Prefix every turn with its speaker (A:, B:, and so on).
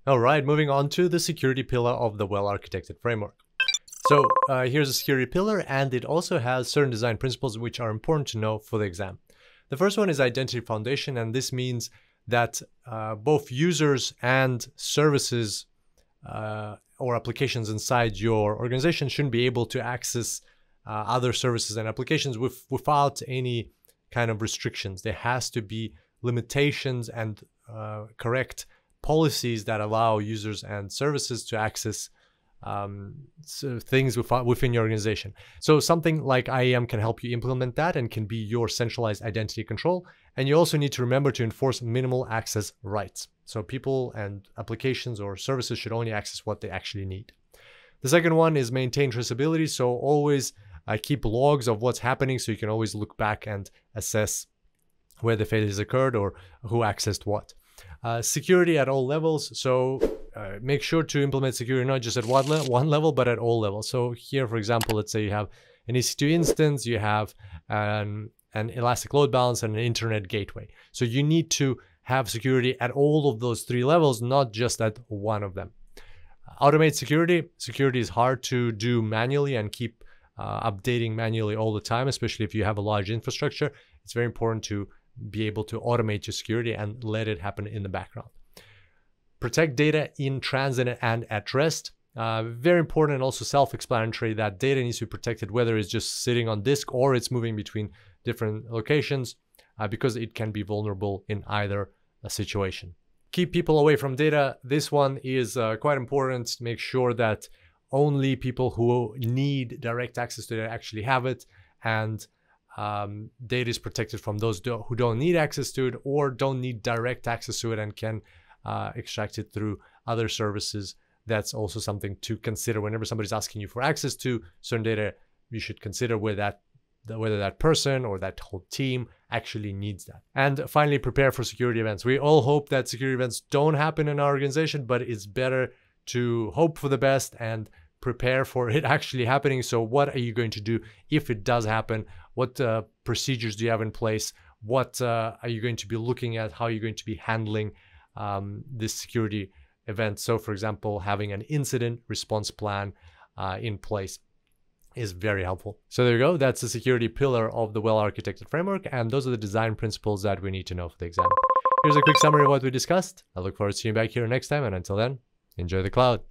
A: All right, moving on to the security pillar of the well-architected framework. So here's a security pillar, and it also has certain design principles which are important to know for the exam. The first one is identity foundation, and this means that both users and services or applications inside your organization shouldn't be able to access other services and applications without any kind of restrictions. There has to be limitations and correct policies that allow users and services to access things within your organization. So something like IAM can help you implement that and can be your centralized identity control. And you also need to remember to enforce minimal access rights. So people and applications or services should only access what they actually need. The second one is maintain traceability. So always keep logs of what's happening so you can always look back and assess where the failures occurred or who accessed what. Security at all levels. So make sure to implement security not just at one level, but at all levels. So here, for example, let's say you have an EC2 instance, you have an elastic load balance and an internet gateway. So you need to have security at all of those three levels, not just at one of them. Automate security. Security is hard to do manually and keep updating manually all the time, especially if you have a large infrastructure. It's very important to be able to automate your security and let it happen in the background. Protect data in transit and at rest. Very important and also self-explanatory that data needs to be protected, whether it's just sitting on disk or it's moving between different locations, because it can be vulnerable in either situation. Keep people away from data. This one is quite important. Make sure that only people who need direct access to data actually have it, and data is protected from those who don't need access to it or don't need direct access to it and can extract it through other services. That's also something to consider whenever somebody's asking you for access to certain data. You should consider whether that person or that whole team actually needs that. And finally, prepare for security events. We all hope that security events don't happen in our organization, but it's better to hope for the best and prepare for it actually happening. So what are you going to do if it does happen? What procedures do you have in place? What are you going to be looking at? How are you going to be handling this security event? So for example, having an incident response plan in place is very helpful. So there you go. That's the security pillar of the well-architected framework. And those are the design principles that we need to know for the exam. Here's a quick summary of what we discussed. I look forward to seeing you back here next time. And until then, enjoy the cloud.